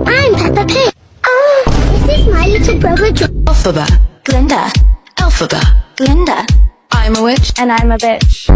I'm Peppa Pig. Oh, this is my little brother Alphabet. Glinda. Alphabet. Glinda. I'm a witch. And I'm a bitch.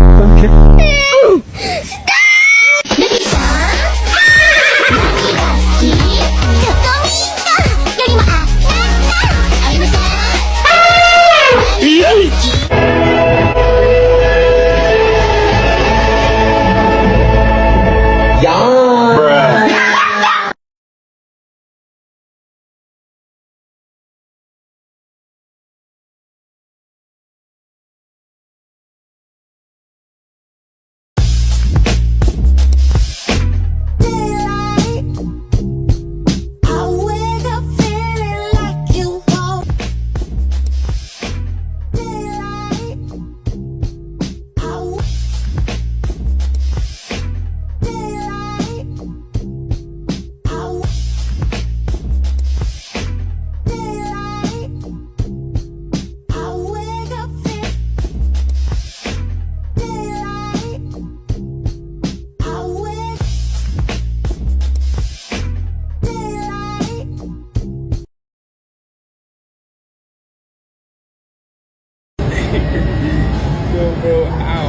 Bro, ow.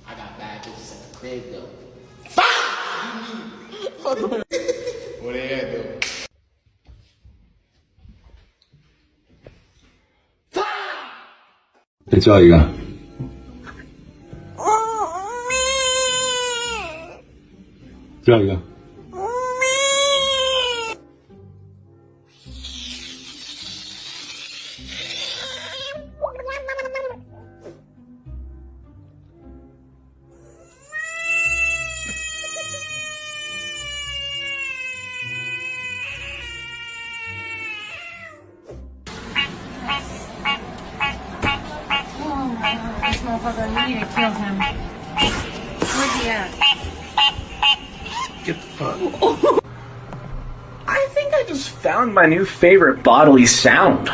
I got bad bitches at the crib though. What they at though? It's all you got. It's all you got. This motherfucker, we need to kill him. Where's he at? Get the fuck. I think I just found my new favorite bodily sound.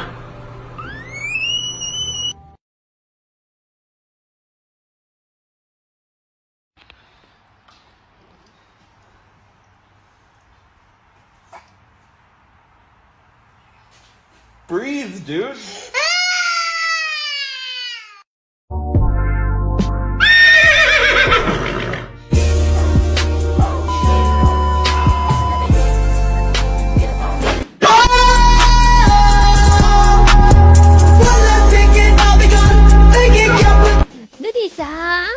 Breathe, dude.ルディさん、は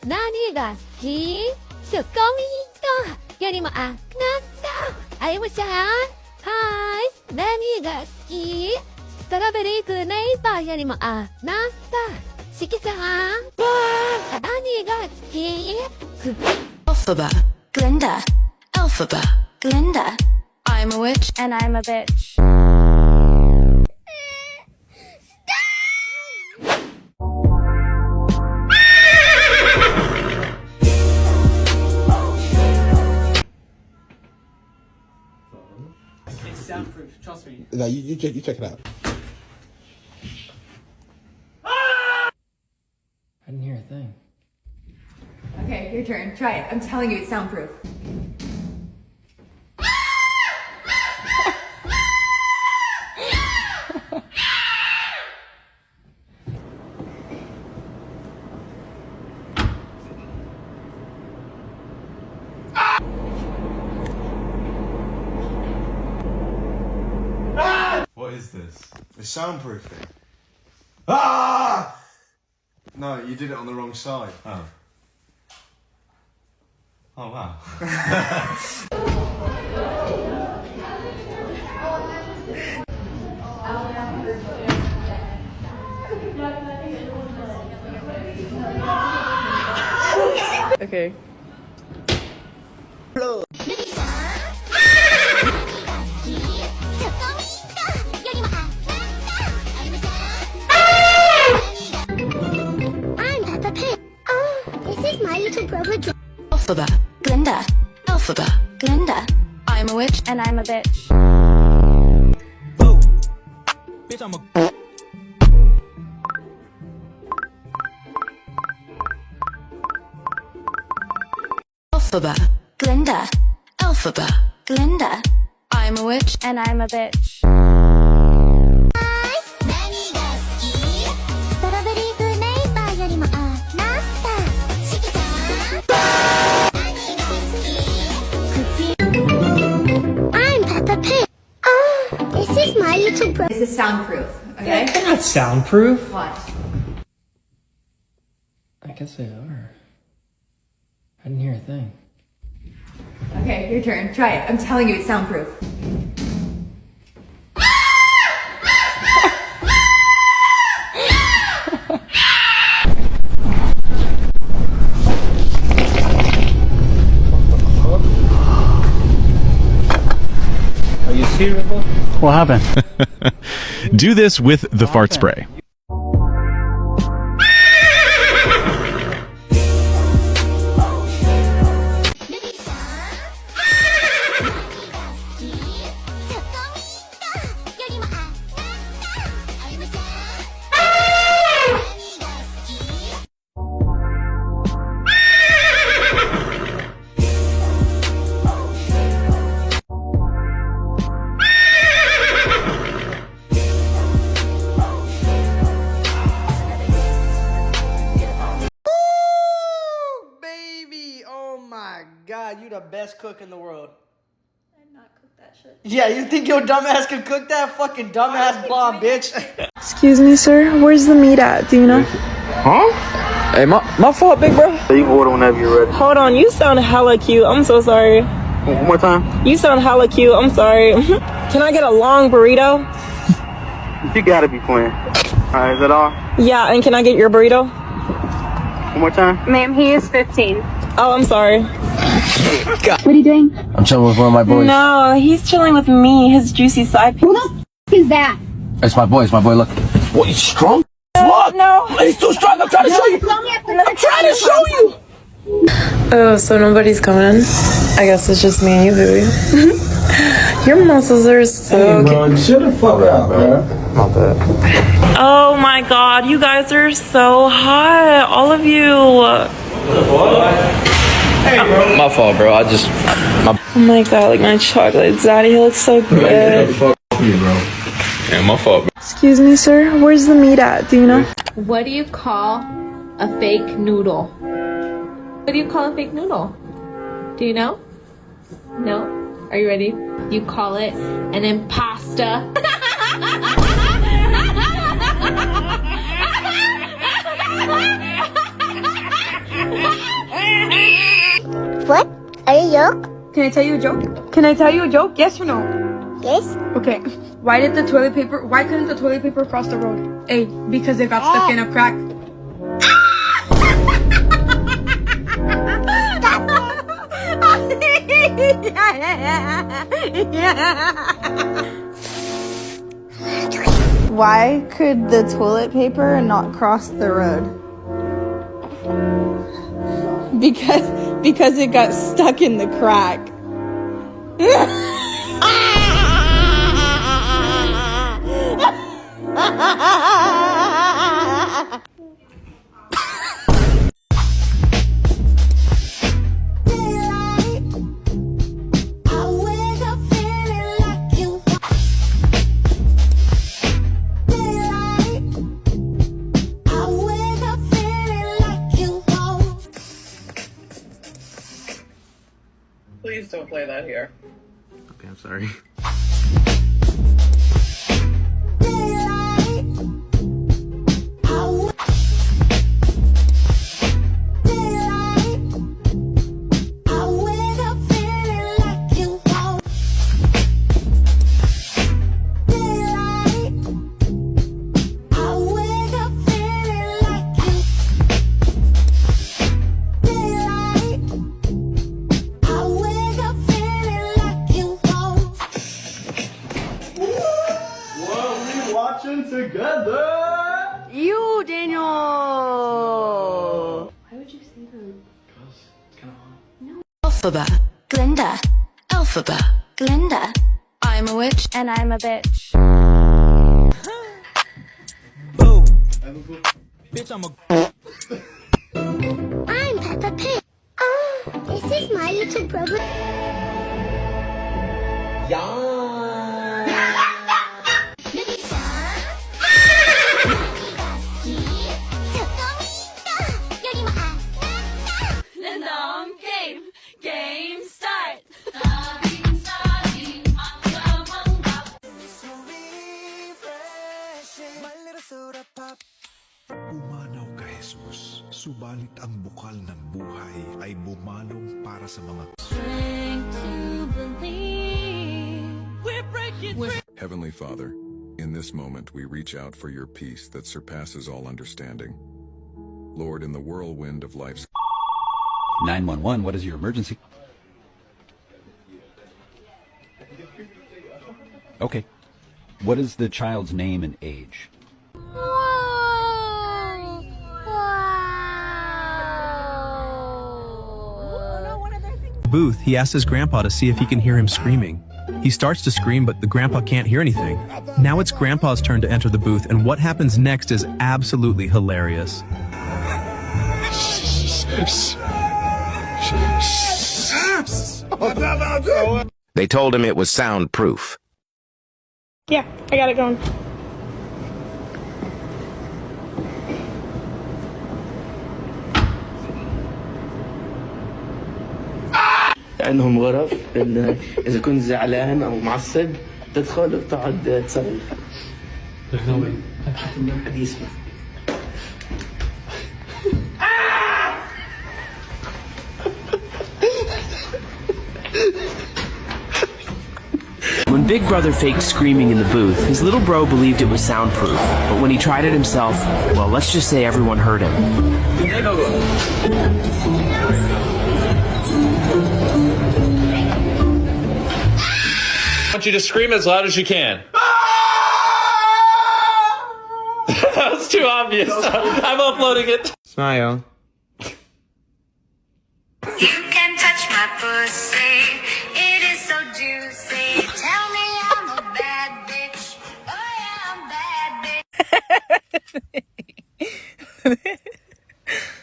ーい。何が好き？ショコミントよりもあ、なんだ。あゆむちゃん、はーい。何が好き？ストロベリーグレーバーよりもあ、なんだ。しきさん、わー、何が好き？ Alphabet. Glinda. Alphabet. Glinda. I'm a witch. And I'm a bitch. It's soundproof, trust me. No, you check it out. I didn't hear a thing. Okay, your turn. Try it. I'm telling you, it's soundproof. What is this? It's soundproofing. Ah! No, you did it on the wrong side. Oh. Oh, wow. Okay. I'm Peppa Pig. Oh, this is my little brother. Alphabet, Glinda. Alphabet, Glinda. I'm a witch and I'm a bitch. Bitch, I'm a. Alphabet, Glinda. Alphabet, Glinda. I'm a witch and I'm a bitch. I'm Peppa Pig. Oh, this is my little brother. This is soundproof, okay? They're not soundproof. What? I guess they are. I didn't hear a thing. Okay, your turn. Try it. I'm telling you, it's soundproof. Are you serious? What happened? Do this with the fart spray. Baby, oh my god, you the best cook in the world. I'd not cook that shit. Yeah, you think your dumbass can cook that? Fucking dumbass blonde bitch. Excuse me, sir. Where's the meat at? Do you know? Huh? Hey, my fault, big bro. You can order whenever you're ready. Hold on. You sound hella cute. I'm so sorry. One more time. You sound hella cute. I'm sorry. Can I get a long burrito? You gotta be playing. Alright, is that all? Yeah, and can I get your burrito? One more time. Ma'am, he is 15. Oh, I'm sorry. What are you doing? I'm chilling with one of my boys. No, he's chilling with me, his juicy side piece. Who the f is that? It's my boy, look. What, he's strong? Look! No. He's too strong, I'm trying to show you! I'm trying to show you! Oh, so nobody's coming? I guess it's just me and you, baby. Your muscles are so cute. Shut the fuck up, man. Not bad. Oh my god, you guys are so hot. All of you. My fault, bro. Oh my god, like my chocolate daddy, he looks so good. Fuck you, bro. Yeah, my fault, bro. Excuse me, sir. Where's the meat at? Do you know? What do you call a fake noodle? What do you call a fake noodle? Do you know? No? Are you ready? You call it an impasta. What? Are you joke? Can I tell you a joke? Can I tell you a joke? Yes or no? Yes? Okay. Why couldn't the toilet paper cross the road? A, because it got stuck in a crack. Why could the toilet paper not cross the road? Because it got stuck in the crack. Please don't play that here. Okay, I'm sorry. Alphabet. Glinda. Alphabet. Glinda. I'm a witch. And I'm a bitch. Boom. Bitch, I'm a. I'm Peppa Pig. Oh, this is my little brother. Game start. Pumanaw ka, Jesus, subalit ang bukal ng buhay ay bumalong para sa mga Heavenly Father, in this moment we reach out for your peace that surpasses all understanding. Lord, in the whirlwind of life's 911, what is your emergency? Okay. What is the child's name and age? Booth, he asks his grandpa to see if he can hear him screaming. He starts to scream, but the grandpa can't hear anything. Now it's grandpa's turn to enter the booth, and what happens next is absolutely hilarious. They told him it was soundproof. Yeah, I got it going. عندهم غرف إذا كنت زعلان أو معصب تدخل وتقعد تصرخ. حديث. When Big Brother faked screaming in the booth, his little bro believed it was soundproof. But when he tried it himself, well, let's just say everyone heard him. I want you to scream as loud as you can. That was too obvious. I'm uploading it. Smile. You can touch my pussy. It is so juicy. Tell me I'm a bad bitch. Oh yeah, I'm bad bitch.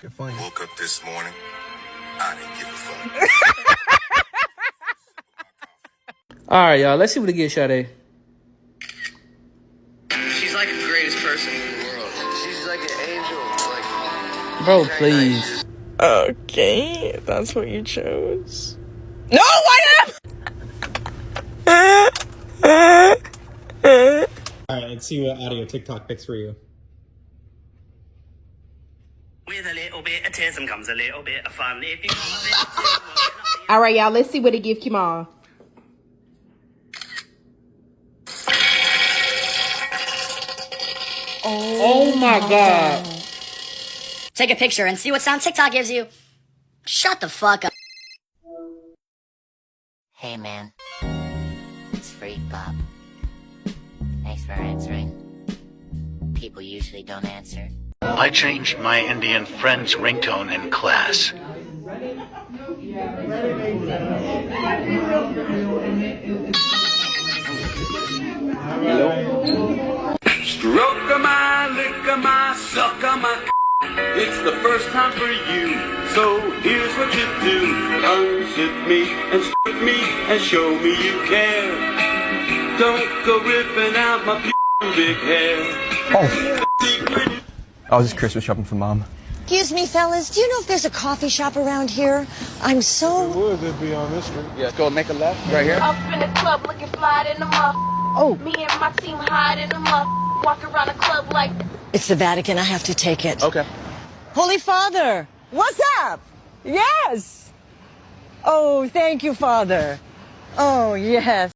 You're funny. Woke up this morning, I didn't give a fuck. Alright, y'all, let's see what it gets, Sade. She's like the greatest person in the world. She's like an angel. Like, bro, please. Okay, that's what you chose. No, why not? Alright, let's see what audio TikTok picks for you. with a little bit of tism comes a little bit of fun. If you All right, y'all, let's see what it give Kimal. Oh my God. Take a picture and see what sound TikTok gives you. Shut the fuck up. Hey man, it's Freak Bob. Thanks for answering. People usually don't answer. I changed my Indian friend's ringtone in class. Stroke-a-my, lick-a-my, suck-a-my. It's the first time for you, so here's what you do. Unzip me and strip me and show me you care. Don't go ripping out my pubic hair. I was just Christmas shopping for Mom. Excuse me, fellas, do you know if there's a coffee shop around here? I'm so... There would, it'd be on this street. Yeah, let's go make a left right here. Up in the club looking fly in the muff. Oh. Me and my team hide in the muff. Walk around the club like... It's the Vatican, I have to take it. Okay. Holy Father, what's up? Yes! Oh, thank you, Father. Oh, yes.